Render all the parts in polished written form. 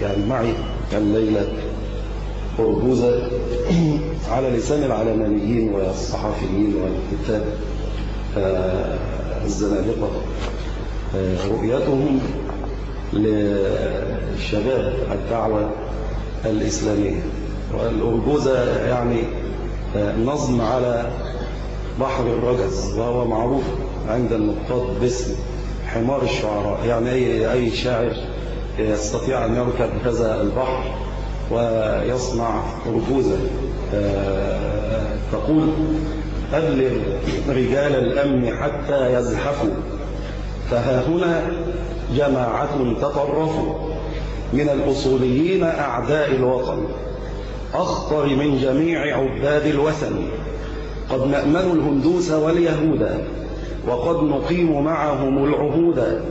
يعني معي الليلة أرجوزة على لسان العلمانيين والصحفيين والكتاب الزنادقة، رؤيتهم لشباب الدعوة الإسلامية. والأرجوزة يعني نظم على بحر الرجز، وهو معروف عند النقاد باسم حمار الشعراء. يعني أي شاعر يستطيع أن يركب هذا البحر ويصنع أرجوزة تقول: أبلغ رجال الأمن حتى يزحفوا، فها هنا جماعة تطرفوا من الأصوليين أعداء الوطن، أخطر من جميع عباد الوثن. قد نأمن الهندوس واليهود، وقد نقيم معهم العهود،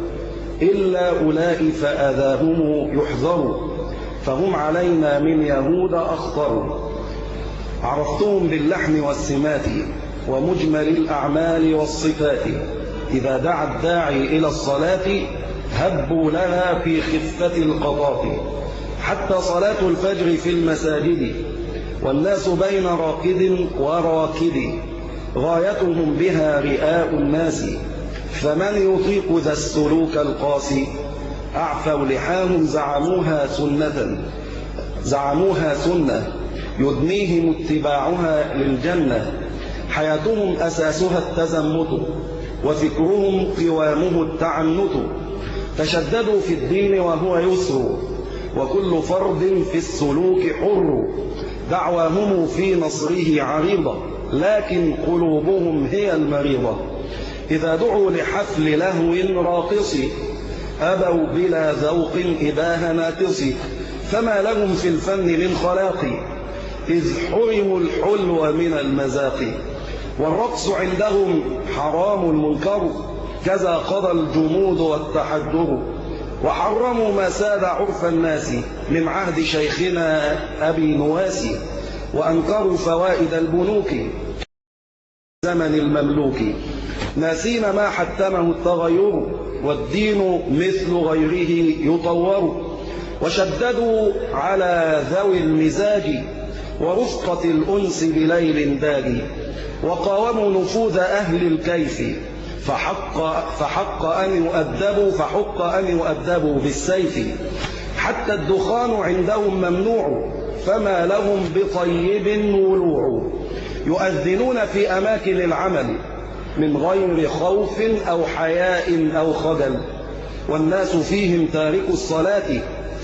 إلا أولئك فأذاهم يحذر، فهم علينا من يهود أخطر. عرفتهم باللحن والسمات ومجمل الأعمال والصفات، إذا دعا الداعي إلى الصلاة هبوا لها في خفة القطاط. حتى صلاة الفجر في المساجد والناس بين راكد وراكد، غايتهم بها رئاء الناس، فمن يطيق ذا السلوك القاسي. أعفوا لحاهم زعموها سنة يدنيهم اتباعها للجنة. حياتهم أساسها التزمت، وفكرهم قوامه التعنت. تشددوا في الدين وهو يسر، وكل فرد في السلوك حر. دعواهم في نصره عريضة، لكن قلوبهم هي المريضة. إذا دعوا لحفل لهو راقص أبوا بلا ذوق إباه ناقص. فما لهم في الفن من خلاق، إذ حرموا الحلو من المذاق. والرقص عندهم حرام منكر، كذا قضى الجمود والتحجر. وحرموا ما ساد عرف الناس من عهد شيخنا أبي نواس. وأنكروا فوائد البنوك زمن المملوك، ناسين ما حتمه التغير، والدين مثل غيره يطور. وشددوا على ذوي المزاج ورفقة الأنس بليل داج. وقاوموا نفوذ أهل الكيف، فحق أن يؤدبوا بالسيف. حتى الدخان عندهم ممنوع، فما لهم بطيب ولوع. يؤذنون في أماكن العمل من غير خوف أو حياء أو خجل، والناس فيهم تاركوا الصلاة،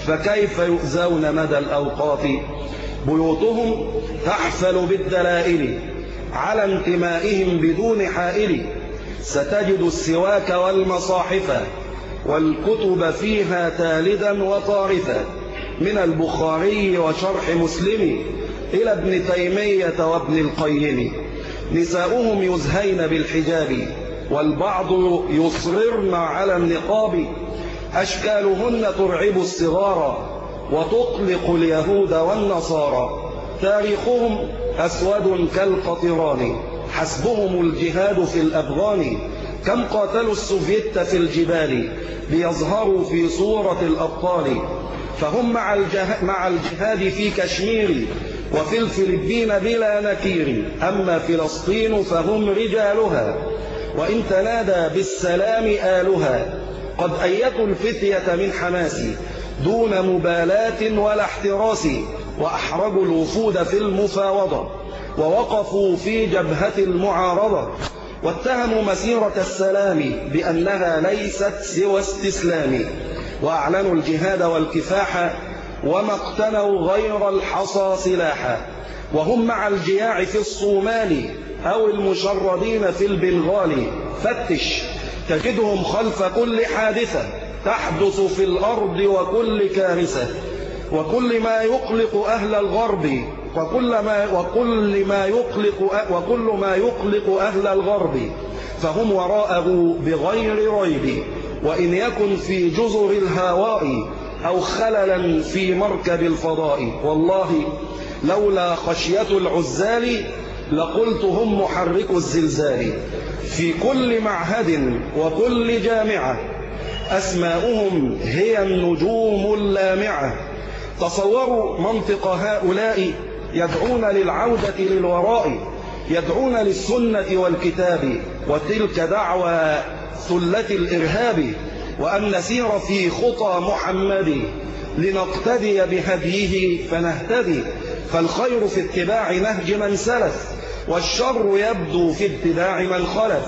فكيف يؤذون مدى الأوقات. بيوتهم تحفل بالدلائل على انتمائهم بدون حائل. ستجد السواك والمصاحف والكتب فيها تالدا وطارفا، من البخاري وشرح مسلم إلى ابن تيمية وابن القيم. نساؤهم يزهين بالحجاب، والبعض يصررن على النقاب. أشكالهن ترعب الصغار، وتقلق اليهود والنصارى. تاريخهم أسود كالقطران، حسبهم الجهاد في الأبغان. كم قاتلوا السوفيت في الجبال ليظهروا في صورة الأبطال. فهم مع الجهاد في كشمير وفي الفلبين بلا نكير. أما فلسطين فهم رجالها، وإن تنادى بالسلام آلها. قد أيتوا الفتية من حماس دون مبالاة ولا احتراس. وأحرجوا الوفود في المفاوضة، ووقفوا في جبهة المعارضة. واتهموا مسيرة السلام بأنها ليست سوى استسلام. وأعلنوا الجهاد والكفاح، وما اقتنوا غير الحصى سلاحا. وهم مع الجياع في الصومال أو المشردين في البنغال. فتش تجدهم خلف كل حادثة تحدث في الأرض وكل كارثة. وكل ما يقلق أهل الغرب وكل ما يقلق أهل الغرب فهم وراءه بغير ريب. وإن يكن في جزر الهواء أو خللا في مركب الفضاء. والله لولا خشية العزال لقلت هم محرك الزلزال. في كل معهد وكل جامعة أسماؤهم هي النجوم اللامعة. تصوروا منطق هؤلاء يدعون للعودة للوراء، يدعون للسنة والكتاب، وتلك دعوى ثلة الإرهاب، وأن نسير في خطى محمد لنقتدي بهديه فنهتدي، فالخير في اتباع نهج من سلف، والشر يبدو في ابتداع من خلف،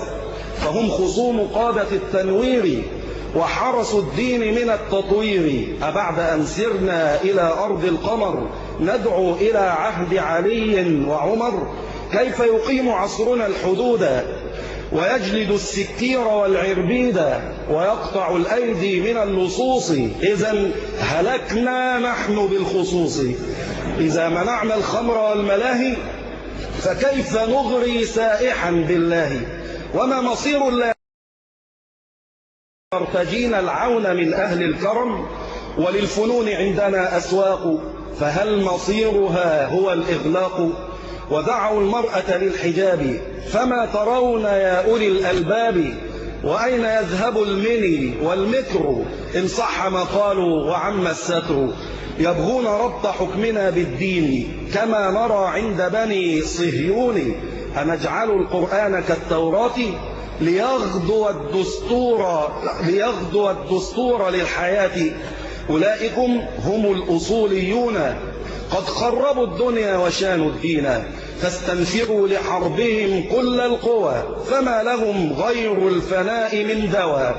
فهم خصوم قادة التنوير وحرسوا الدين من التطوير، أبعد أن سرنا إلى أرض القمر ندعو إلى عهد علي وعمر، كيف يقيم عصرنا الحدود ويجلد السكير والعربيد ويقطع الأيدي من اللصوص، إذا هلكنا نحن بالخصوص، إذا منعنا الخمر والملاهي فكيف نغري سائحا بالله، وما مصير الله مرتجين العون من أهل الكرم، وللفنون عندنا أسواق، فهل مصيرها هو الإغلاق، ودعوا المرأة للحجاب، فما ترون يا أولي الألباب، وأين يذهب المني والمتر إن صح ما قالوا وعم الستر، يبغون ربط حكمنا بالدين كما نرى عند بني صهيون، أنجعل القرآن كالتوراة ليغدو الدستور للحياة، أولئكم هم الأصوليون قد خربوا الدنيا وشانوا الدين، فاستنفروا لحربهم كل القوى، فما لهم غير الفناء من دواء،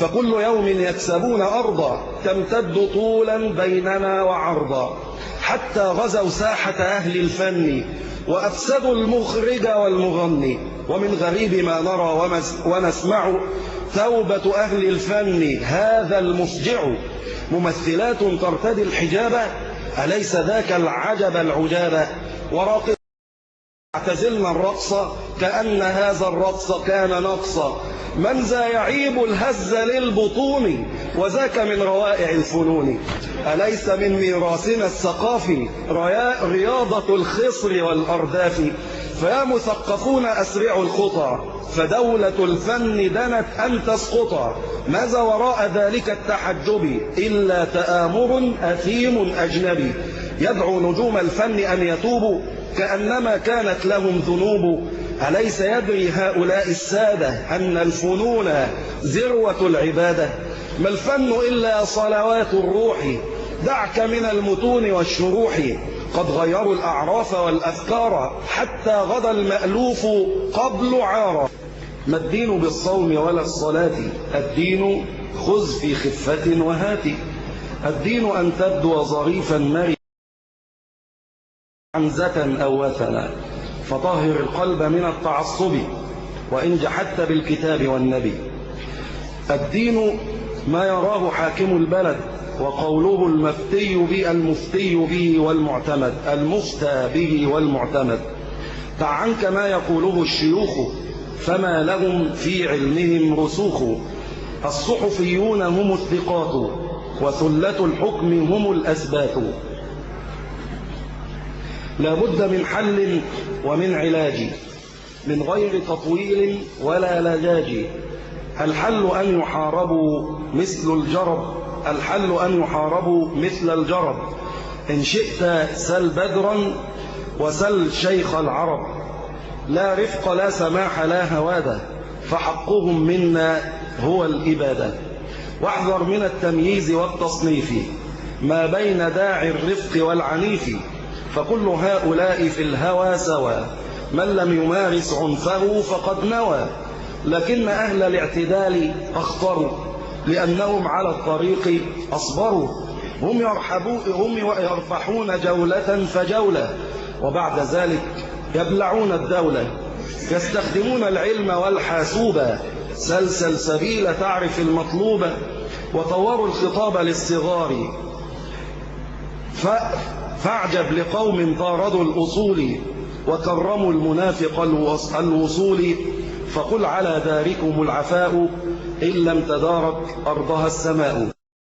فكل يوم يكسبون أرضا تمتد طولا بيننا وعرضا، حتى غزوا ساحة أهل الفن وأفسدوا المخرج والمغني، ومن غريب ما نرى ونسمع توبة أهل الفن هذا المفجع، ممثلات ترتدي الحجاب، أليس ذاك العجب العجاب، وراقص اعتزلنا الرقص كأن هذا الرقص كان نقصا، من ذا يعيب الهز للبطون وذاك من روائع الفنون، أليس من ميراثنا الثقافي رياضة الخصر والأرداف، فيا مثقفون أسرعوا الخطى، فدولة الفن دنت أن تسقطا، ماذا وراء ذلك التحجب إلا تآمر أثيم أجنبي، يدعو نجوم الفن أن يتوبوا كأنما كانت لهم ذنوب، أليس يدري هؤلاء السادة أن الفنون ذروة العبادة، ما الفن إلا صلوات الروح، دعك من المتون والشروح، قد غيروا الأعراف والأفكار حتى غدا المألوف قبل عارة، ما الدين بالصوم ولا الصلاة، الدين خذ في خفة وهات، الدين أن تبدو ظريفا مريا عنزة أو وثنا، فطهر القلب من التعصب وإن جحدت بالكتاب والنبي، الدين ما يراه حاكم البلد وقوله المفتي به والمعتمد، المفتى به والمعتمد، دع عنك ما يقوله الشيوخ فما لهم في علمهم رسوخ، الصحفيون هم الثقات وثلة الحكم هم الأثبات، لا بد من حل ومن علاج من غير تطويل ولا لجاج، الحل أن يحاربوا مثل الجرب، الحل أن يحاربوا مثل الجرب، إن شئت سل بدرا وسل شيخ العرب، لا رفق لا سماح لا هوادة، فحقهم منا هو الإبادة، واحذر من التمييز والتصنيف ما بين داعي الرفق والعنيف، فكل هؤلاء في الهوى سوى، من لم يمارس عنفه فقد نوى، لكن أهل الاعتدال أخطروا لأنهم على الطريق أصبروا، هم يرفحون جولة فجولة وبعد ذلك يبلعون الدولة، يستخدمون العلم والحاسوبة، سلسل سبيل تعرف المطلوبة، وطوروا الخطاب للصغار، فاعجب لقوم طاردوا الأصول وكرموا المنافق الوصول، فقل على داركم العفاء إن لم تدارك أرضها السماء.